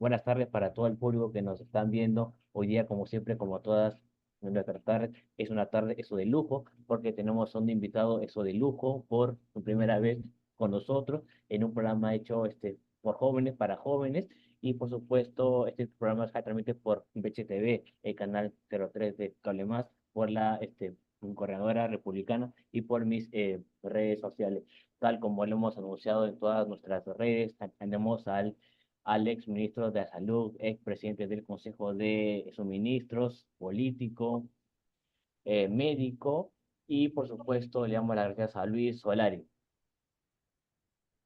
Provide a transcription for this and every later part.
buenas tardes para todo el público que nos están viendo. Hoy día, como siempre, como todas nuestras tardes, es una tarde eso de lujo, porque tenemos a un invitado eso de lujo por su primera vez con nosotros en un programa hecho por jóvenes para jóvenes. Y por supuesto, este programa se transmite por BHTV, el canal 03 de Cable Más, por la corredora republicana y por mis redes sociales. Tal como lo hemos anunciado en todas nuestras redes, tenemos al ex ministro de Salud, ex presidente del Consejo de Suministros, político, médico, y por supuesto le damos las gracias a Luis Solari.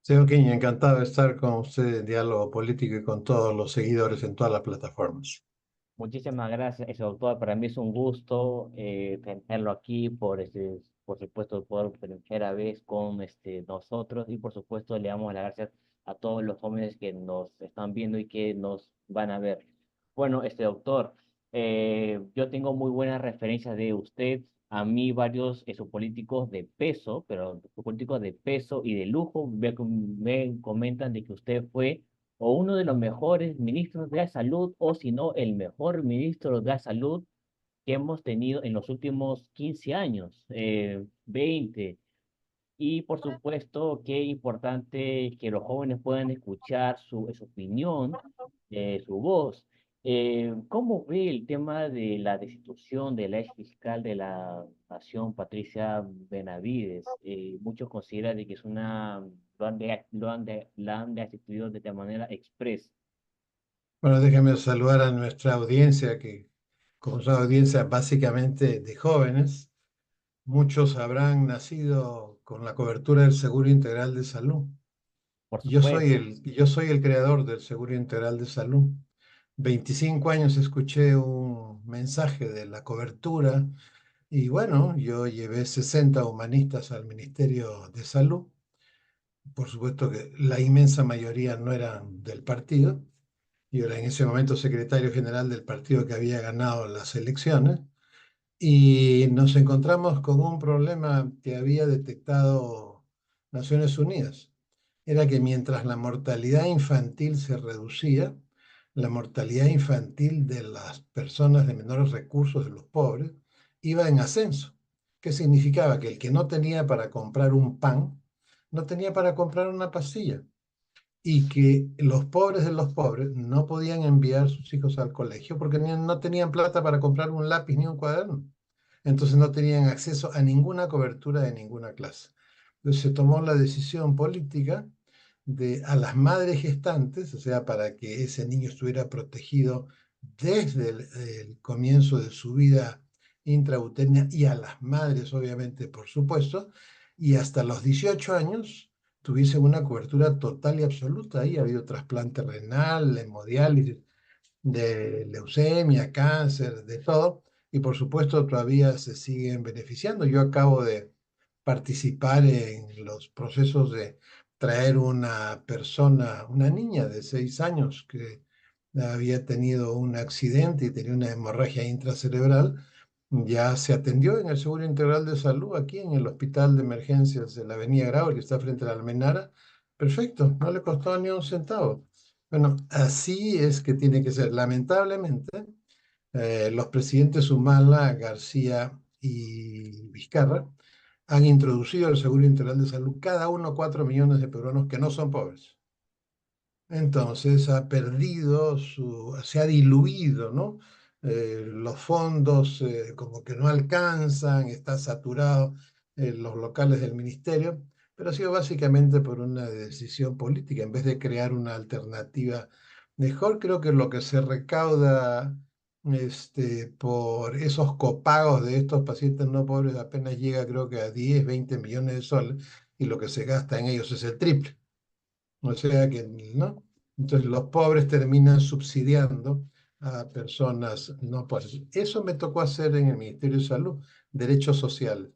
Señor King, encantado de estar con usted en diálogo político y con todos los seguidores en todas las plataformas. Muchísimas gracias, doctor. Para mí es un gusto tenerlo aquí, por supuesto, por primera vez con nosotros, y por supuesto le damos las gracias a todos los jóvenes que nos están viendo y que nos van a ver. Bueno, doctor, yo tengo muy buenas referencias de usted. A mí varios políticos de peso, pero políticos de peso y de lujo, me comentan de que usted fue o uno de los mejores ministros de la salud, o si no, el mejor ministro de la salud que hemos tenido en los últimos 15 años, 20. Y por supuesto, qué importante que los jóvenes puedan escuchar su opinión, su voz. ¿Cómo ve el tema de la destitución de la ex fiscal de la Nación, Patricia Benavides? Muchos consideran de que es la han destituido de manera express. Bueno, déjeme saludar a nuestra audiencia, que como es una audiencia básicamente de jóvenes, muchos habrán nacido con la cobertura del Seguro Integral de Salud. Por Yo soy supuesto. yo soy el creador del Seguro Integral de Salud. 25 años escuché un mensaje de la cobertura y bueno, yo llevé 60 humanistas al Ministerio de Salud. Por supuesto que la inmensa mayoría no eran del partido. Yo era en ese momento secretario general del partido que había ganado las elecciones y nos encontramos con un problema que había detectado Naciones Unidas. Era que mientras la mortalidad infantil se reducía, la mortalidad infantil de las personas de menores recursos, de los pobres, iba en ascenso. ¿Qué significaba? Que el que no tenía para comprar un pan, no tenía para comprar una pastilla y que los pobres de los pobres no podían enviar a sus hijos al colegio porque no tenían plata para comprar un lápiz ni un cuaderno. Entonces no tenían acceso a ninguna cobertura de ninguna clase. Entonces se tomó la decisión política de a las madres gestantes, o sea, para que ese niño estuviera protegido desde el comienzo de su vida intrauterina y a las madres, obviamente, por supuesto, y hasta los 18 años tuviesen una cobertura total y absoluta. Ahí ha habido trasplante renal, hemodiálisis, de leucemia, cáncer, de todo, y por supuesto todavía se siguen beneficiando. Yo acabo de participar en los procesos de traer una persona, una niña de 6 años que había tenido un accidente y tenía una hemorragia intracerebral. Ya se atendió en el Seguro Integral de Salud aquí en el Hospital de Emergencias de la Avenida Grau, que está frente a la Almenara. Perfecto, no le costó ni un centavo. Bueno, así es que tiene que ser. Lamentablemente, los presidentes Humala, García y Vizcarra han introducido el Seguro Integral de Salud, cada uno 4 millones de peruanos que no son pobres. Entonces ha perdido se ha diluido, ¿no? Los fondos como que no alcanzan, está saturado los locales del ministerio, pero ha sido básicamente por una decisión política. En vez de crear una alternativa mejor, creo que lo que se recauda por esos copagos de estos pacientes no pobres apenas llega, creo que a 10, 20 millones de soles, y lo que se gasta en ellos es el triple. O sea que, ¿no? Entonces los pobres terminan subsidiando a personas no pobres. Eso me tocó hacer en el Ministerio de Salud, derechos sociales.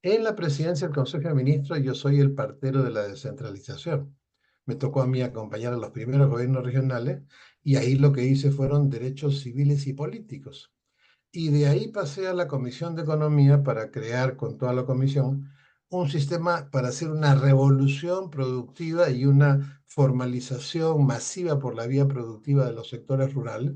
En la presidencia del Consejo de Ministros yo soy el partero de la descentralización. Me tocó a mí acompañar a los primeros gobiernos regionales y ahí lo que hice fueron derechos civiles y políticos. Y de ahí pasé a la Comisión de Economía para crear con toda la comisión un sistema para hacer una revolución productiva y una formalización masiva por la vía productiva de los sectores rurales.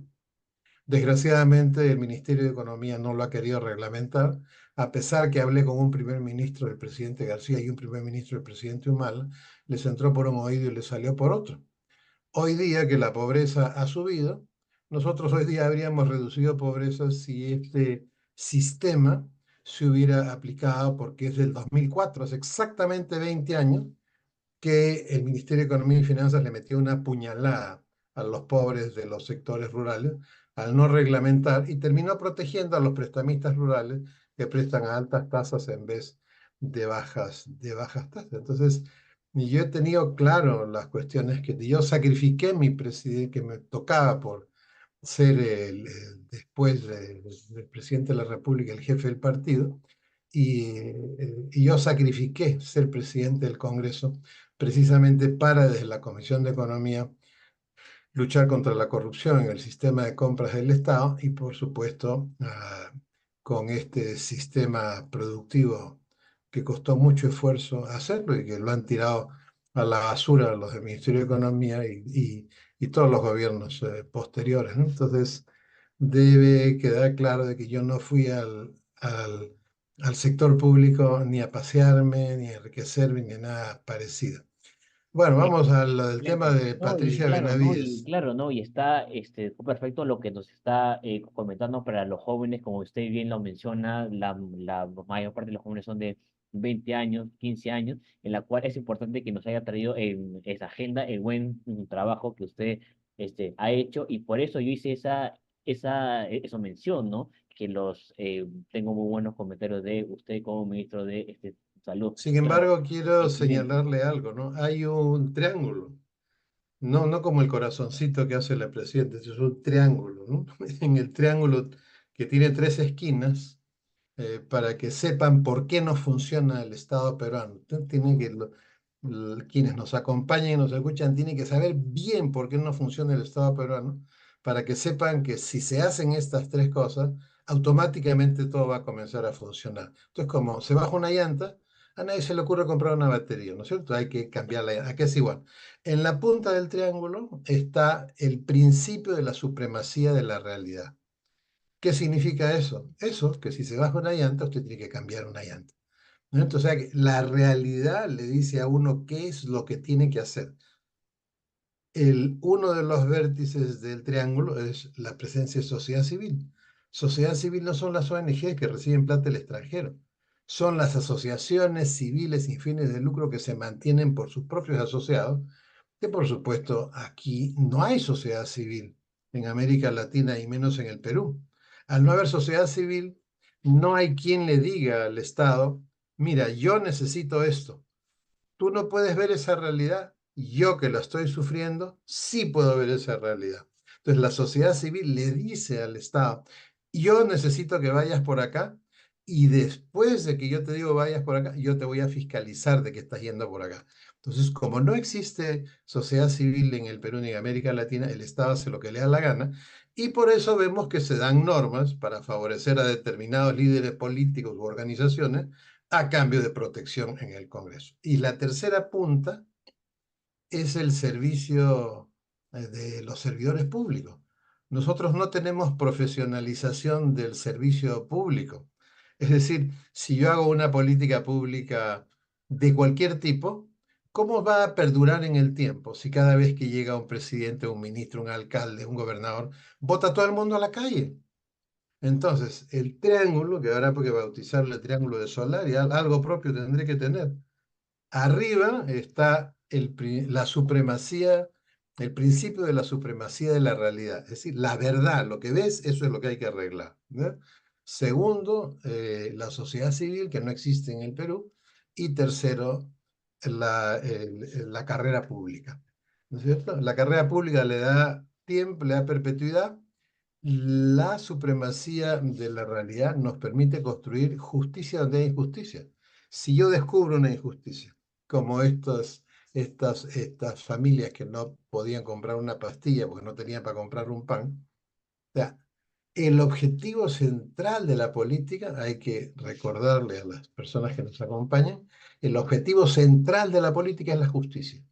Desgraciadamente, el Ministerio de Economía no lo ha querido reglamentar, a pesar que hablé con un primer ministro del presidente García y un primer ministro del presidente Humala, les entró por un oído y les salió por otro. Hoy día que la pobreza ha subido, nosotros hoy día habríamos reducido pobreza si este sistema se hubiera aplicado, porque es del 2004, hace exactamente 20 años, que el Ministerio de Economía y Finanzas le metió una puñalada a los pobres de los sectores rurales al no reglamentar y terminó protegiendo a los prestamistas rurales que prestan a altas tasas en vez de bajas tasas. Entonces, yo he tenido claro las cuestiones que yo sacrifiqué mi presidente, que me tocaba por ser después del presidente de la República, el jefe del partido, y yo sacrifiqué ser presidente del Congreso precisamente para, desde la Comisión de Economía, luchar contra la corrupción en el sistema de compras del Estado y, por supuesto, con este sistema productivo que costó mucho esfuerzo hacerlo y que lo han tirado a la basura los del Ministerio de Economía y todos los gobiernos posteriores, ¿no? Entonces, debe quedar claro de que yo no fui al sector público ni a pasearme, ni a enriquecerme, ni a nada parecido. Bueno, vamos al tema Excelente. de No, y Patricia claro, ¿no? Y Benavides. claro, ¿no? Y está perfecto lo que nos está comentando para los jóvenes, como usted bien lo menciona, la mayor parte de los jóvenes son de 20 años, 15 años, en la cual es importante que nos haya traído en esa agenda el buen trabajo que usted ha hecho, y por eso yo hice esa mención, ¿no? Que tengo muy buenos comentarios de usted como ministro de Salud. Sin Claro, embargo, quiero excelente. señalarle algo, ¿no? Hay un triángulo, no como el corazoncito que hace la presidenta, es un triángulo, ¿no? En el triángulo que tiene tres esquinas, para que sepan por qué no funciona el Estado peruano. Tienen que, quienes nos acompañan y nos escuchan tienen que saber bien por qué no funciona el Estado peruano, para que sepan que si se hacen estas tres cosas, automáticamente todo va a comenzar a funcionar. Entonces, como se baja una llanta, a nadie se le ocurre comprar una batería, ¿no es cierto? Hay que cambiarla, aquí es igual. En la punta del triángulo está el principio de la supremacía de la realidad. ¿Qué significa eso? Eso, que si se baja una llanta, usted tiene que cambiar una llanta, ¿no? Entonces, o sea, que la realidad le dice a uno qué es lo que tiene que hacer. Uno de los vértices del triángulo es la presencia de sociedad civil. Sociedad civil no son las ONG que reciben plata del extranjero, son las asociaciones civiles sin fines de lucro que se mantienen por sus propios asociados, que por supuesto aquí no hay sociedad civil en América Latina y menos en el Perú. Al no haber sociedad civil, no hay quien le diga al Estado, mira, yo necesito esto. Tú no puedes ver esa realidad. Yo que la estoy sufriendo, sí puedo ver esa realidad. Entonces la sociedad civil le dice al Estado, yo necesito que vayas por acá y después de que yo te digo vayas por acá, yo te voy a fiscalizar de que estás yendo por acá. Entonces, como no existe sociedad civil en el Perú ni en América Latina, el Estado hace lo que le da la gana y por eso vemos que se dan normas para favorecer a determinados líderes políticos u organizaciones a cambio de protección en el Congreso. Y la tercera punta es el servicio de los servidores públicos. Nosotros no tenemos profesionalización del servicio público. Es decir, si yo hago una política pública de cualquier tipo, ¿cómo va a perdurar en el tiempo si cada vez que llega un presidente, un ministro, un alcalde, un gobernador, vota todo el mundo a la calle? Entonces, el triángulo, que ahora hay que bautizarlo el triángulo de Solari, algo propio tendré que tener. Arriba está la supremacía, el principio de la supremacía de la realidad. Es decir, la verdad, lo que ves, eso es lo que hay que arreglar, ¿no? Segundo, la sociedad civil, que no existe en el Perú. Y tercero, la carrera pública, ¿no es cierto? La carrera pública le da tiempo, le da perpetuidad. La supremacía de la realidad nos permite construir justicia donde hay injusticia. Si yo descubro una injusticia, como estas familias que no podían comprar una pastilla porque no tenían para comprar un pan, o sea, el objetivo central de la política, hay que recordarle a las personas que nos acompañan, el objetivo central de la política es la justicia.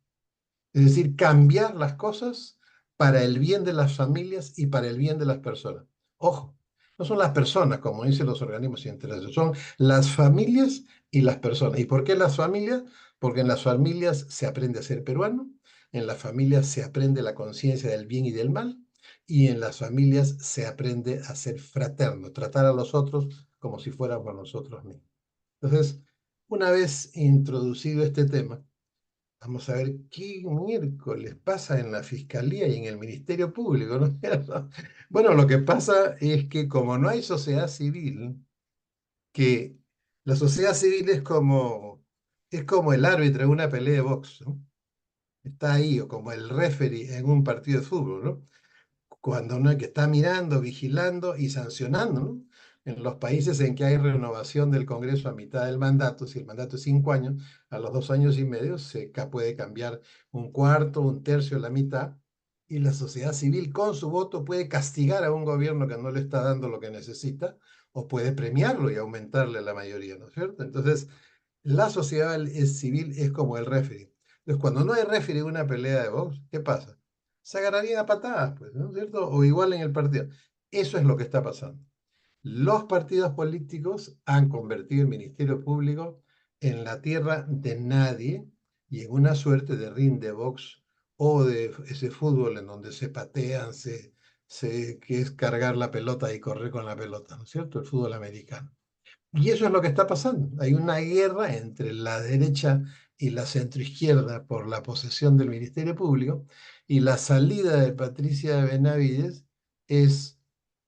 Es decir, cambiar las cosas para el bien de las familias y para el bien de las personas. Ojo, no son las personas, como dicen los organismos científicos, son las familias y las personas. ¿Y por qué las familias? Porque en las familias se aprende a ser peruano, en las familias se aprende la conciencia del bien y del mal, y en las familias se aprende a ser fraterno, tratar a los otros como si fuéramos nosotros mismos. Entonces, una vez introducido este tema, vamos a ver qué miércoles pasa en la Fiscalía y en el Ministerio Público, ¿no es cierto? Bueno, lo que pasa es que como no hay sociedad civil, que la sociedad civil es como el árbitro en una pelea de box, ¿no? Está ahí, o como el referee en un partido de fútbol, ¿no? Cuando no hay que estar mirando, vigilando y sancionando, ¿no? En los países en que hay renovación del Congreso a mitad del mandato, si el mandato es 5 años, a los 2 años y medio puede cambiar un cuarto, un tercio, la mitad, y la sociedad civil con su voto puede castigar a un gobierno que no le está dando lo que necesita, o puede premiarlo y aumentarle la mayoría, ¿no es cierto? Entonces, la sociedad civil es como el referee. Entonces, cuando no hay referee en una pelea de box, ¿qué pasa? Se agarrarían a patadas, pues, ¿no es cierto? O igual en el partido. Eso es lo que está pasando. Los partidos políticos han convertido el Ministerio Público en la tierra de nadie y en una suerte de ring de box o de ese fútbol en donde se patean, que es cargar la pelota y correr con la pelota, ¿no es cierto? El fútbol americano. Y eso es lo que está pasando. Hay una guerra entre la derecha y la centroizquierda por la posesión del Ministerio Público, y la salida de Patricia Benavides es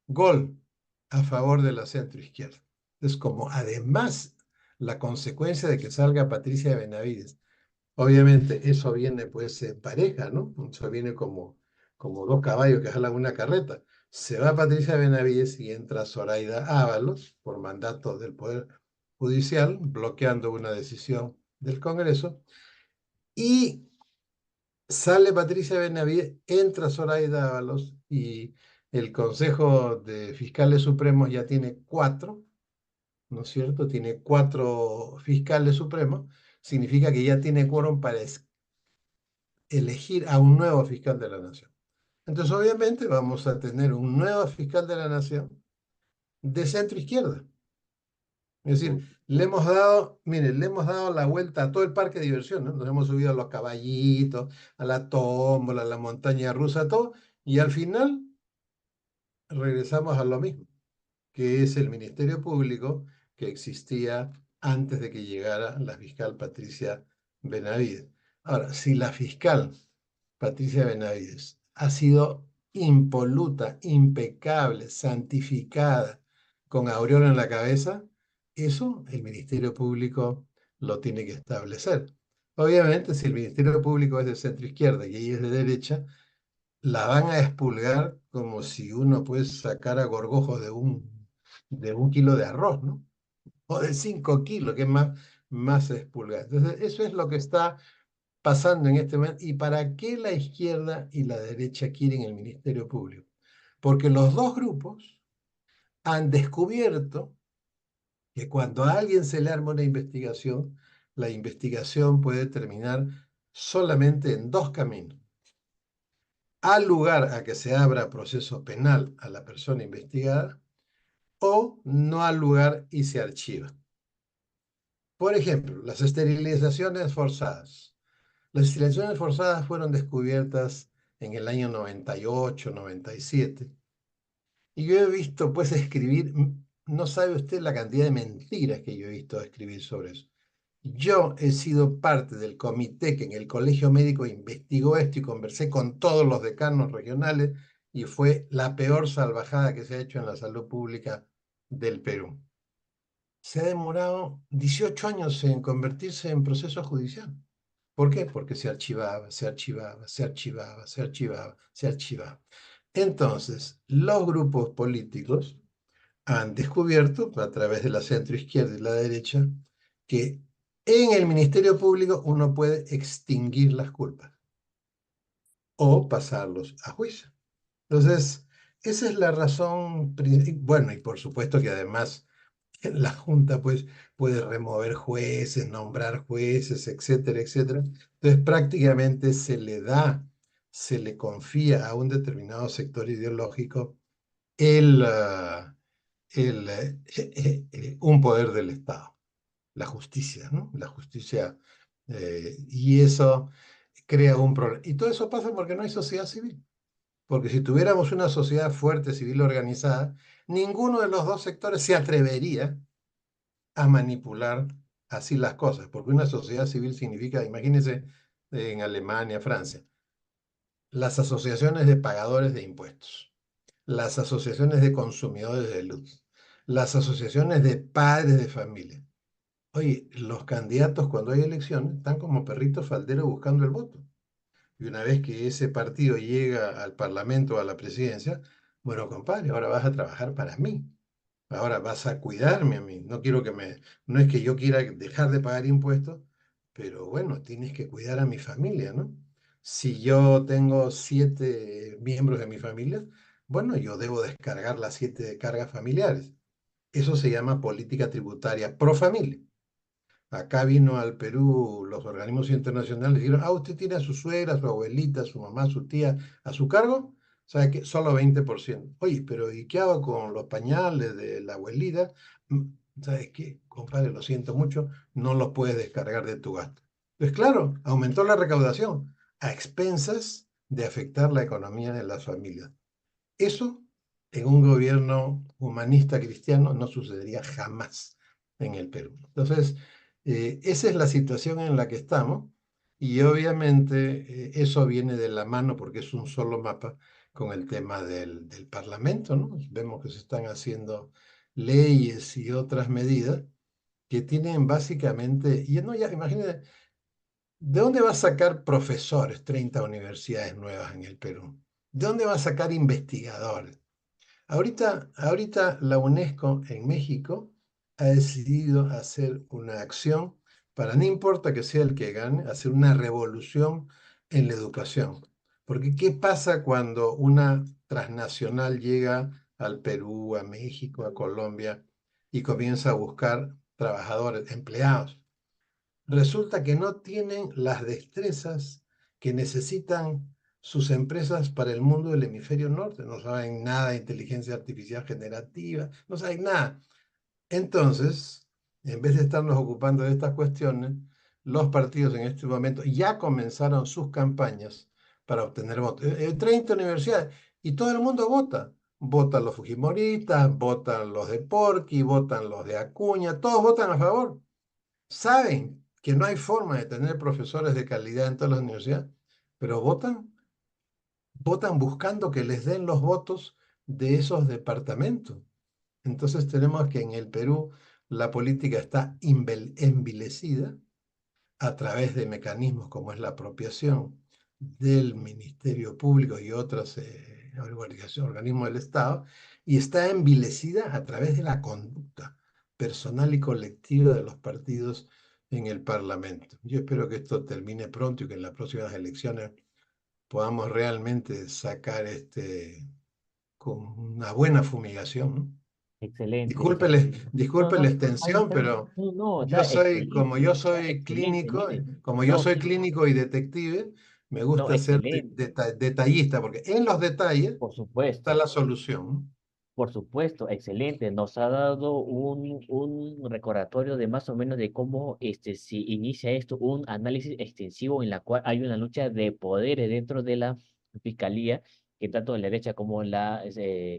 gol a favor de la centroizquierda. Es como además la consecuencia de que salga Patricia Benavides. Obviamente eso viene pues en pareja, ¿no? Eso viene como dos caballos que jalan una carreta. Se va Patricia Benavides y entra Zoraida Ábalos por mandato del Poder Judicial, bloqueando una decisión del Congreso. Y sale Patricia Benavides, entra Zoraida Ábalos y el Consejo de Fiscales Supremos ya tiene cuatro, ¿no es cierto? Tiene cuatro fiscales supremos. Significa que ya tiene quórum para elegir a un nuevo fiscal de la nación. Entonces, obviamente, vamos a tener un nuevo fiscal de la nación de centro izquierda. Es decir, le hemos dado, miren, le hemos dado la vuelta a todo el parque de diversión, ¿no? Nos hemos subido a los caballitos, a la tómbola, a la montaña rusa, todo, y al final regresamos a lo mismo, que es el Ministerio Público que existía antes de que llegara la fiscal Patricia Benavides. Ahora, si la fiscal Patricia Benavides ha sido impoluta, impecable, santificada, con aureola en la cabeza, eso el Ministerio Público lo tiene que establecer. Obviamente, si el Ministerio Público es de centro izquierda y ella es de derecha, la van a expulgar como si uno puede sacar a gorgojos de un kilo de arroz, ¿no? O de 5 kilos, que es más expulgar. Entonces, eso es lo que está pasando en este momento. ¿Y para qué la izquierda y la derecha quieren el Ministerio Público? Porque los dos grupos han descubierto que cuando a alguien se le arma una investigación, la investigación puede terminar solamente en dos caminos: al lugar a que se abra proceso penal a la persona investigada, o no al lugar y se archiva. Por ejemplo, las esterilizaciones forzadas. Las esterilizaciones forzadas fueron descubiertas en el año 98, 97. Y yo he visto, pues, escribir, no sabe usted la cantidad de mentiras que yo he visto escribir sobre eso. Yo he sido parte del comité que en el Colegio Médico investigó esto y conversé con todos los decanos regionales, y fue la peor salvajada que se ha hecho en la salud pública del Perú. Se ha demorado 18 años en convertirse en proceso judicial. ¿Por qué? Porque se archivaba, se archivaba, se archivaba, se archivaba, se archivaba. Entonces, los grupos políticos han descubierto, a través de la centroizquierda y la derecha, que en el Ministerio Público uno puede extinguir las culpas o pasarlos a juicio. Entonces, esa es la razón, bueno, y por supuesto que además la Junta pues puede remover jueces, nombrar jueces, etcétera, etcétera. Entonces prácticamente se le confía a un determinado sector ideológico el, un poder del Estado, la justicia, ¿no? La justicia, y eso crea un problema. Y todo eso pasa porque no hay sociedad civil. Porque si tuviéramos una sociedad fuerte, civil organizada, ninguno de los dos sectores se atrevería a manipular así las cosas, porque una sociedad civil significa, imagínense, en Alemania, Francia, las asociaciones de pagadores de impuestos, las asociaciones de consumidores de luz, las asociaciones de padres de familia. Oye, los candidatos cuando hay elecciones están como perritos falderos buscando el voto. Y una vez que ese partido llega al Parlamento o a la presidencia, bueno, compadre, ahora vas a trabajar para mí. Ahora vas a cuidarme a mí. No quiero que me, no es que yo quiera dejar de pagar impuestos, pero bueno, tienes que cuidar a mi familia, ¿no? Si yo tengo 7 miembros de mi familia, bueno, yo debo descargar las 7 cargas familiares. Eso se llama política tributaria pro familia. Acá vino al Perú los organismos internacionales y dijeron, ah, usted tiene a su suegra, a su abuelita, a su mamá, a su tía a su cargo, ¿sabe qué? Solo 20%. Oye, pero ¿y qué hago con los pañales de la abuelita? Mm, ¿Sabes qué? Compadre, lo siento mucho, no los puedes descargar de tu gasto. Pues claro, aumentó la recaudación a expensas de afectar la economía de las familias. Eso en un gobierno humanista cristiano no sucedería jamás en el Perú. Entonces, esa es la situación en la que estamos y obviamente eso viene de la mano porque es un solo mapa con el tema del Parlamento, ¿no? Vemos que se están haciendo leyes y otras medidas que tienen básicamente, y no, ya imagínate, ¿de dónde va a sacar profesores 30 universidades nuevas en el Perú? ¿De dónde va a sacar investigadores? Ahorita la UNESCO en México ha decidido hacer una acción para, no importa que sea el que gane, hacer una revolución en la educación. Porque ¿qué pasa cuando una transnacional llega al Perú, a México, a Colombia y comienza a buscar trabajadores, empleados? Resulta que no tienen las destrezas que necesitan sus empresas para el mundo del hemisferio norte. No saben nada de inteligencia artificial generativa, no saben nada. Entonces, en vez de estarnos ocupando de estas cuestiones, los partidos en este momento ya comenzaron sus campañas para obtener votos. 30 universidades y todo el mundo vota. Votan los fujimoristas, votan los de Porqui, votan los de Acuña, todos votan a favor. Saben que no hay forma de tener profesores de calidad en todas las universidades, pero votan buscando que les den los votos de esos departamentos. Entonces tenemos que en el Perú la política está envilecida a través de mecanismos como es la apropiación del Ministerio Público y otros organismos del Estado, y está envilecida a través de la conducta personal y colectiva de los partidos en el Parlamento. Yo espero que esto termine pronto y que en las próximas elecciones podamos realmente sacar con una buena fumigación, ¿no? Excelente, Discúlpele, excelente. No, disculpe la no, extensión, pero no, no, yo está soy, como excelente, yo está soy excelente, clínico, mire. como yo No, soy sí, clínico y detective, me no, gusta ser excelente, detallista, porque en los detalles por está supuesto. la solución. Por supuesto, excelente. Nos ha dado un recordatorio de más o menos de cómo se inicia esto, un análisis extensivo en la cual hay una lucha de poderes dentro de la fiscalía, que tanto en la derecha como en la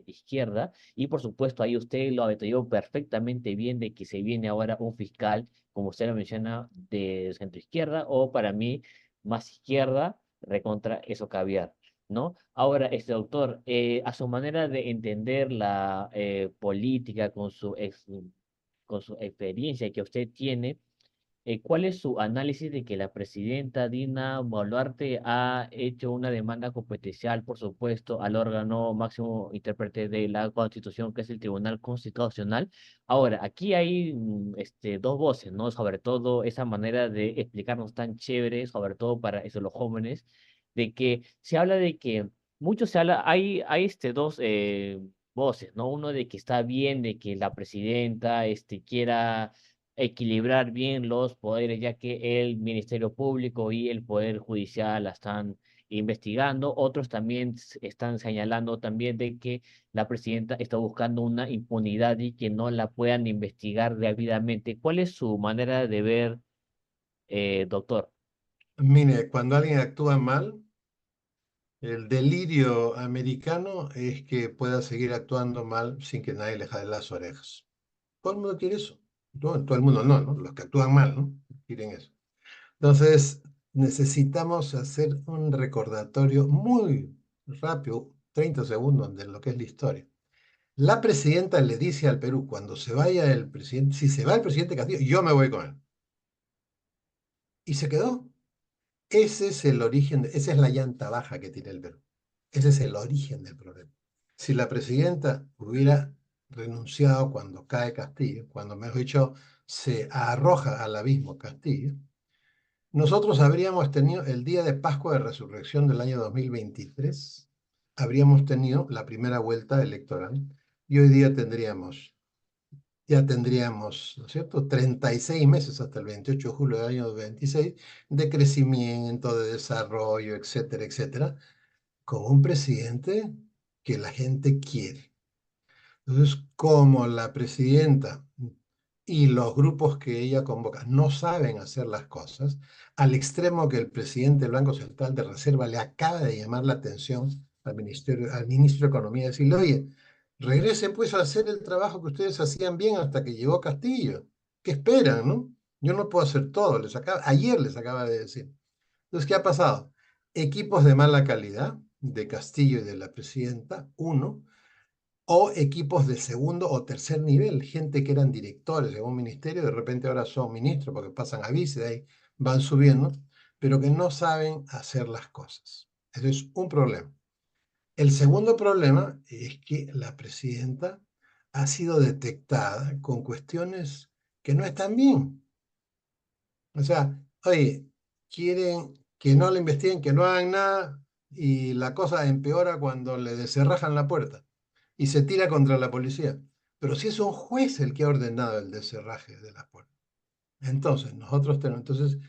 izquierda. Y por supuesto, ahí usted lo ha detallado perfectamente bien de que se viene ahora un fiscal, como usted lo menciona, de centro izquierda, o para mí, más izquierda, recontra eso caviar. ¿No? Ahora, este doctor, a su manera de entender la política con su experiencia que usted tiene, ¿cuál es su análisis de que la presidenta Dina Boluarte ha hecho una demanda competencial, por supuesto, al órgano máximo intérprete de la Constitución, que es el Tribunal Constitucional? Ahora, aquí hay dos voces, ¿no? Sobre todo esa manera de explicarnos tan chévere, sobre todo para eso, los jóvenes, de que se habla de que mucho se habla, hay dos voces, ¿no? Uno de que está bien de que la presidenta quiera equilibrar bien los poderes, ya que el Ministerio Público y el Poder Judicial la están investigando. Otros también están señalando también de que la presidenta está buscando una impunidad y que no la puedan investigar debidamente. ¿Cuál es su manera de ver, doctor? Mire, cuando alguien actúa mal, el delirio americano es que pueda seguir actuando mal sin que nadie le jale las orejas. Todo el mundo quiere eso. Todo el mundo no, ¿no? Los que actúan mal, ¿no? Quieren eso. Entonces, necesitamos hacer un recordatorio muy rápido, 30 segundos de lo que es la historia. La presidenta le dice al Perú, cuando se vaya el presidente, si se va el presidente Castillo, yo me voy con él. Y se quedó. Ese es el origen, esa es la llanta baja que tiene el Perú. Ese es el origen del problema. Si la presidenta hubiera renunciado cuando cae Castillo, cuando, mejor dicho, se arroja al abismo Castillo, nosotros habríamos tenido el día de Pascua de Resurrección del año 2023, habríamos tenido la primera vuelta electoral y hoy día ya tendríamos, ¿no es cierto?, 36 meses hasta el 28 de julio del año 26 de crecimiento, de desarrollo, etcétera, etcétera, con un presidente que la gente quiere. Entonces, como la presidenta y los grupos que ella convoca no saben hacer las cosas, al extremo que el presidente del Banco Central de Reserva le acaba de llamar la atención al ministro de Economía y decirle, oye, regresen pues a hacer el trabajo que ustedes hacían bien hasta que llegó Castillo. ¿Qué esperan, no? Yo no puedo hacer todo, ayer les acaba de decir. Entonces, ¿qué ha pasado? Equipos de mala calidad de Castillo y de la presidenta, uno, o equipos de segundo o tercer nivel, gente que eran directores de un ministerio, de repente ahora son ministros porque pasan a vice, de ahí van subiendo, pero que no saben hacer las cosas. Eso es un problema. El segundo problema es que la presidenta ha sido detectada con cuestiones que no están bien. O sea, oye, quieren que no le investiguen, que no hagan nada, y la cosa empeora cuando le descerrajan la puerta y se tira contra la policía. Pero si es un juez el que ha ordenado el descerraje de la puerta. Entonces, nosotros tenemos, entonces,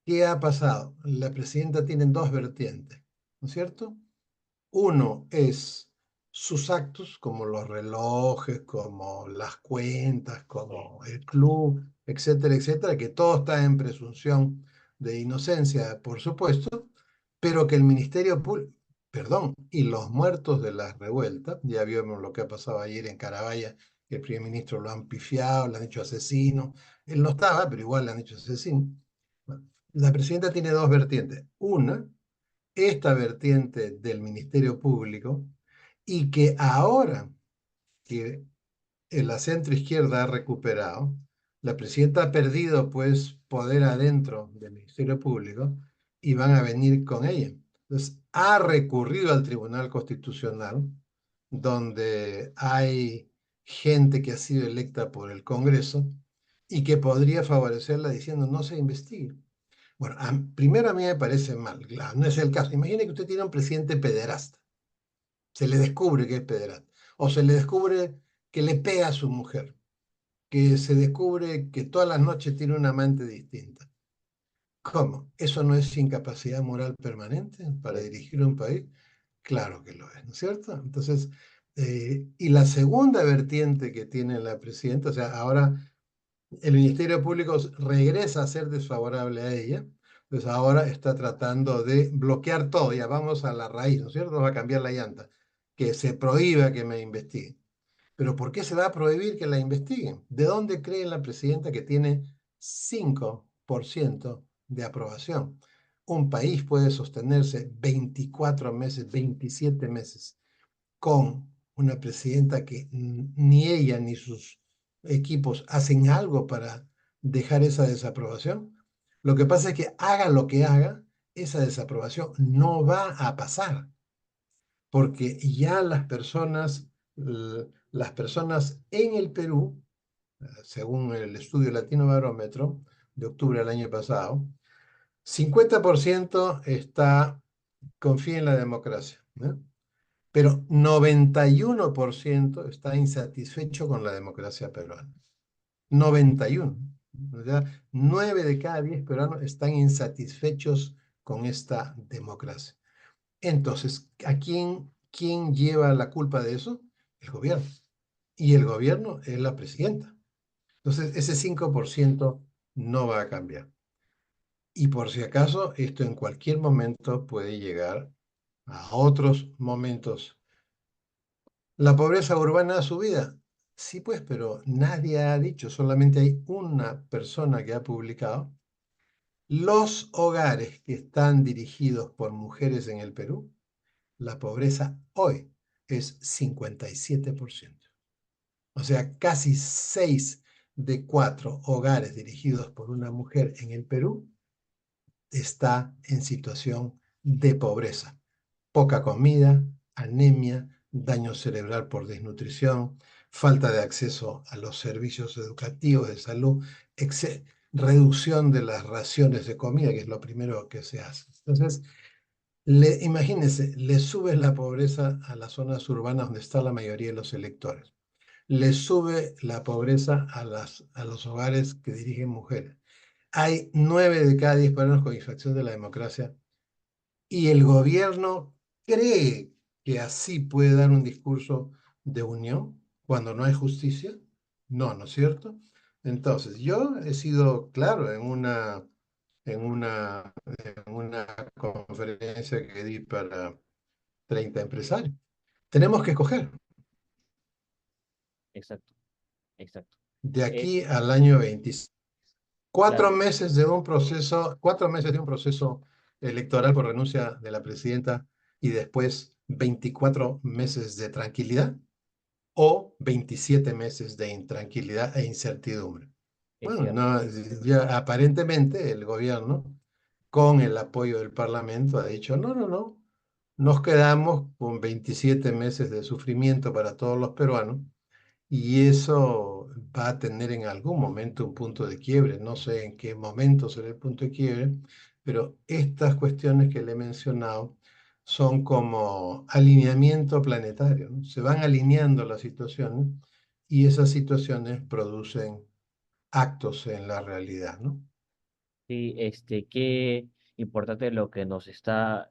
¿qué ha pasado? La presidenta tiene dos vertientes, ¿no es cierto? Uno es sus actos, como los relojes, como las cuentas, como el club, etcétera, etcétera, que todo está en presunción de inocencia, por supuesto, pero que el Ministerio Público, perdón, y los muertos de las revueltas, ya vimos lo que ha pasado ayer en Carabaya, que el primer ministro lo han pifiado, le han hecho asesino, él no estaba, pero igual le han hecho asesino. Bueno, la presidenta tiene dos vertientes. Una, esta vertiente del Ministerio Público y que ahora que la centro izquierda ha recuperado, la presidenta ha perdido pues poder adentro del Ministerio Público y van a venir con ella. Entonces, ha recurrido al Tribunal Constitucional, donde hay gente que ha sido electa por el Congreso y que podría favorecerla diciendo no se investigue. Bueno, primero a mí me parece mal, claro, no es el caso. Imagine que usted tiene un presidente pederasta, se le descubre que es pederasta, o se le descubre que le pega a su mujer, que se descubre que todas las noches tiene una amante distinta. ¿Cómo? ¿Eso no es incapacidad moral permanente para dirigir un país? Claro que lo es, ¿no es cierto? Entonces, y la segunda vertiente que tiene la presidenta, o sea, ahora el Ministerio Público regresa a ser desfavorable a ella, pues ahora está tratando de bloquear todo, ya vamos a la raíz, ¿no es cierto? Va a cambiar la llanta, que se prohíba que me investiguen. Pero ¿por qué se va a prohibir que la investiguen? ¿De dónde cree la presidenta que tiene 5% de aprobación? Un país puede sostenerse 24 meses, 27 meses con una presidenta que ni ella ni sus equipos hacen algo para dejar esa desaprobación. Lo que pasa es que haga lo que haga, esa desaprobación no va a pasar, porque ya las personas en el Perú, según el estudio Latino Barómetro de octubre del año pasado, 50% confía en la democracia. ¿no? Pero 91% está insatisfecho con la democracia peruana. 91. O sea, 9 de cada 10 peruanos están insatisfechos con esta democracia. Entonces, ¿quién lleva la culpa de eso? El gobierno. Y el gobierno es la presidenta. Entonces, ese 5% no va a cambiar. Y por si acaso, esto en cualquier momento puede llegar a otros momentos. ¿La pobreza urbana ha subido? Sí, pues, pero nadie ha dicho, solamente hay una persona que ha publicado. Los hogares que están dirigidos por mujeres en el Perú, la pobreza hoy es 57%. O sea, casi 6 de 4 hogares dirigidos por una mujer en el Perú está en situación de pobreza. Poca comida, anemia, daño cerebral por desnutrición, falta de acceso a los servicios educativos de salud, reducción de las raciones de comida, que es lo primero que se hace. Entonces, imagínense, le sube la pobreza a las zonas urbanas donde está la mayoría de los electores. Le sube la pobreza a los hogares que dirigen mujeres. Hay 9 de cada 10 peruanos con infracción de la democracia y el gobierno cree que así puede dar un discurso de unión cuando no hay justicia. No, ¿no es cierto? Entonces, yo he sido claro en una conferencia que di para 30 empresarios. Tenemos que escoger Exacto, exacto. de Eh, aquí al año 26. Cuatro claro, meses de un proceso, 4 meses de un proceso electoral por renuncia de la presidenta y después 24 meses de tranquilidad o 27 meses de intranquilidad e incertidumbre. es Bueno, cierto. no, ya aparentemente el gobierno, con el apoyo del Parlamento, ha dicho, no, no, no, nos quedamos con 27 meses de sufrimiento para todos los peruanos y eso va a tener en algún momento un punto de quiebre. No sé en qué momento será el punto de quiebre, pero estas cuestiones que le he mencionado son como alineamiento planetario, ¿no? Se van alineando las situaciones y esas situaciones producen actos en la realidad, ¿no? Sí, qué importante lo que nos está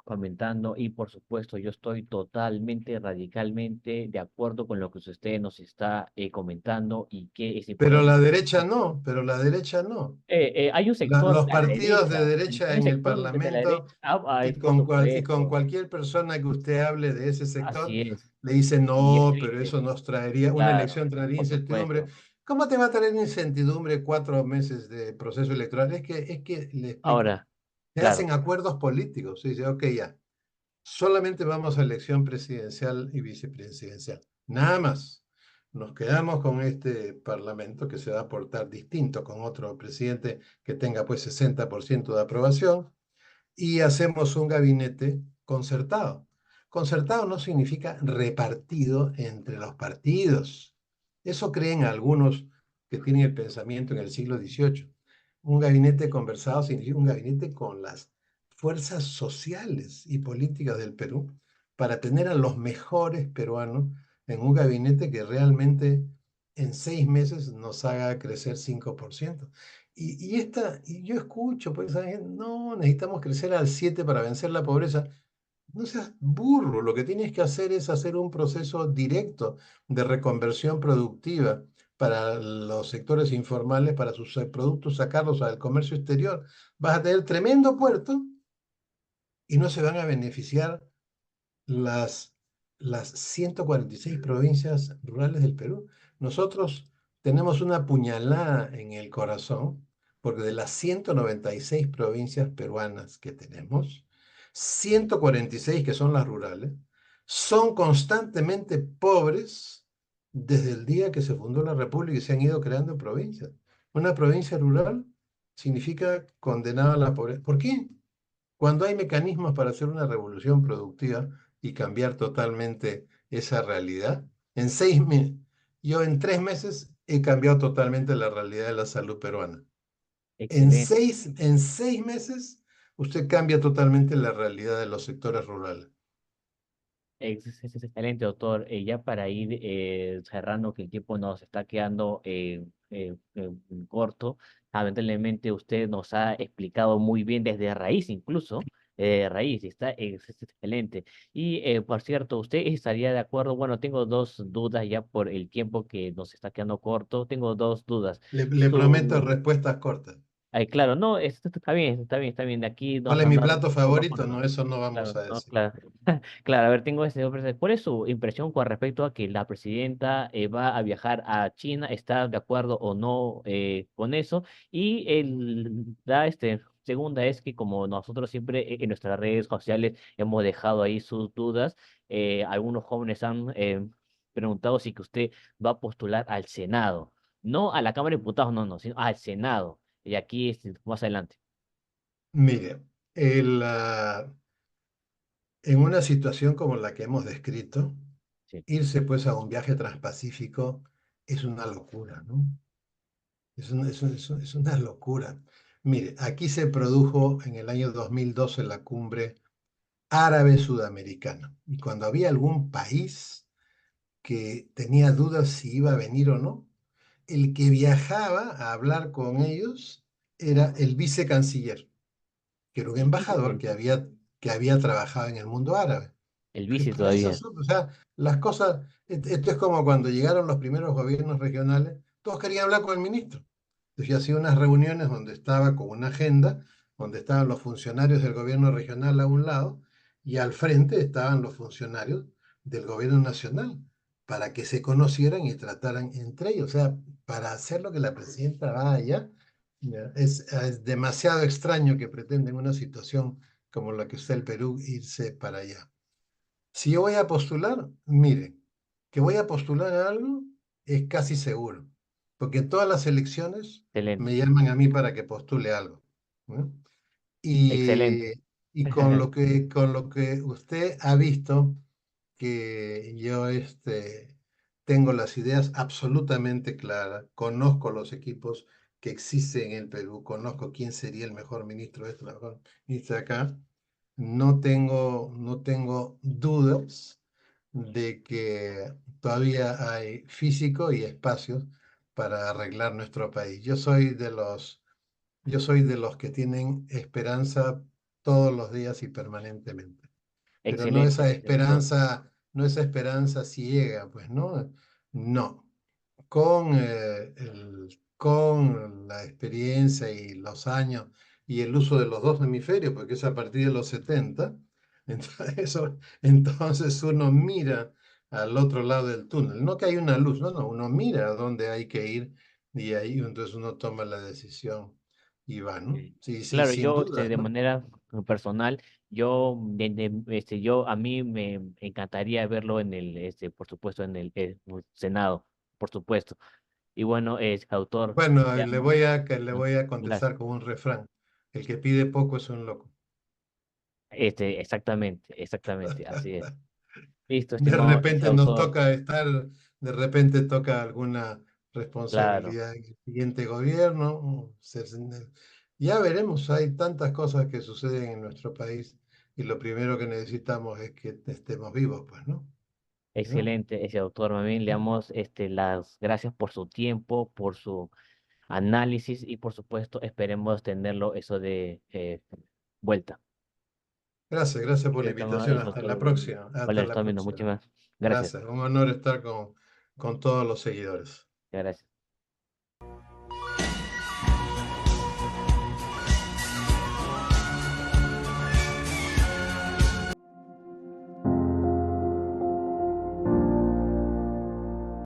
comentando y por supuesto yo estoy totalmente, radicalmente de acuerdo con lo que usted nos está comentando y que es Pero importante. la derecha no, pero la derecha no. Hay un sector Los de la partidos de derecha, derecha hay un en el sector de la Parlamento derecha, es y por y con supuesto, cualquier persona que usted hable de ese sector, así es, le dice, y es no, pero triste, eso nos traería, una claro, elección traería por incertidumbre. supuesto. ¿Cómo te va a traer incertidumbre 4 meses de proceso electoral? Es que le explico. Ahora, Se claro. hacen acuerdos políticos. Se dice, ok, ya, solamente vamos a elección presidencial y vicepresidencial. Nada más. Nos quedamos con este parlamento que se va a portar distinto con otro presidente que tenga pues 60% de aprobación y hacemos un gabinete concertado. Concertado no significa repartido entre los partidos. Eso creen algunos que tienen el pensamiento en el siglo XVIII. Un gabinete conversado significa un gabinete con las fuerzas sociales y políticas del Perú para tener a los mejores peruanos en un gabinete que realmente en 6 meses nos haga crecer 5%. Y yo escucho, pues, no, necesitamos crecer al 7 para vencer la pobreza. No seas burro, lo que tienes que hacer es hacer un proceso directo de reconversión productiva para los sectores informales, para sus productos, sacarlos al comercio exterior. Vas a tener tremendo puerto y no se van a beneficiar las, las 146 provincias rurales del Perú. Nosotros tenemos una puñalada en el corazón, porque de las 196 provincias peruanas que tenemos, 146 que son las rurales, son constantemente pobres desde el día que se fundó la República y se han ido creando provincias. Una provincia rural significa condenada a la pobreza. ¿Por qué? Cuando hay mecanismos para hacer una revolución productiva y cambiar totalmente esa realidad, en 6 meses, yo en 3 meses he cambiado totalmente la realidad de la salud peruana. En Excelente. seis, en 6 meses, usted cambia totalmente la realidad de los sectores rurales. Excelente, doctor. Ya para ir cerrando, que el tiempo nos está quedando corto, lamentablemente usted nos ha explicado muy bien desde raíz, incluso, raíz, está excelente. Y por cierto, ¿usted estaría de acuerdo? Bueno, tengo dos dudas ya por el tiempo que nos está quedando corto. Tengo dos dudas. Le prometo respuestas cortas. Ay, claro, no, esto está bien, está bien, está bien. De aquí ¿Cuál vamos es a mi andar plato uno por favorito? uno. No, eso no vamos Claro, a no, decir. claro. Claro, a ver, tengo ¿cuál es su impresión con respecto a que la presidenta va a viajar a China? ¿Está de acuerdo o no con eso? Y segunda es que como nosotros siempre en nuestras redes sociales hemos dejado ahí sus dudas, algunos jóvenes han preguntado si que usted va a postular al Senado, no a la Cámara de Diputados, no, no, sino al Senado. Y aquí más adelante. Mire, en una situación como la que hemos descrito, Sí, irse pues a un viaje transpacífico es una locura, ¿no? Es una locura. Mire, aquí se produjo en el año 2012 la cumbre árabe sudamericana. Y cuando había algún país que tenía dudas si iba a venir o no, el que viajaba a hablar con ellos era el vicecanciller, que era un embajador excelente. que había trabajado en el mundo árabe. El Porque bici para eso todavía. son, o sea, las cosas, esto es como cuando llegaron los primeros gobiernos regionales, todos querían hablar con el ministro. Entonces yo hacía unas reuniones donde estaba con una agenda, donde estaban los funcionarios del gobierno regional a un lado y al frente estaban los funcionarios del gobierno nacional para que se conocieran y trataran entre ellos. O sea, para hacer lo que la presidenta vaya, ya, es demasiado extraño que pretenda en una situación como la que está el Perú irse para allá. Si yo voy a postular, miren, que voy a postular a algo es casi seguro, porque en todas las elecciones me Excelente. llaman a mí para que postule algo, ¿no? Y, Excelente. y con lo que usted ha visto, que yo tengo las ideas absolutamente claras, conozco los equipos que existen en el Perú, conozco quién sería el mejor ministro de esto, la mejor ministra de acá, no tengo dudas de que todavía hay físico y espacios para arreglar nuestro país. Yo soy de los que tienen esperanza todos los días y permanentemente, pero no Excelente, doctor. no esa esperanza ciega, pues no, no. Con la experiencia y los años y el uso de los dos hemisferios, porque es a partir de los 70, entonces, entonces uno mira al otro lado del túnel. No que hay una luz, no, no, uno mira a dónde hay que ir y ahí entonces uno toma la decisión y va, ¿no? Sí. Sí, sí, Claro, sin yo dudas, de ¿no? manera personal, yo a mí me encantaría verlo en el por supuesto en el Senado, por supuesto. Y bueno, es autor, Bueno, ya, le no, voy a gracias. contestar con un refrán. El que pide poco es un loco. Exactamente, exactamente, así es. Listo, De estimado repente nos autor. toca estar, de repente toca alguna Claro, responsabilidad en el siguiente gobierno. Ya veremos, hay tantas cosas que suceden en nuestro país y lo primero que necesitamos es que estemos vivos, pues, ¿no? ¿No? excelente ese autor. Más bien le damos las gracias por su tiempo, por su análisis y por supuesto esperemos tenerlo eso de vuelta. Gracias, gracias por la Estamos invitación. eso Hasta la todo. próxima. Hasta Vale, la está viendo. próxima. Muchas gracias. Gracias. Un honor estar con todos los seguidores. Gracias.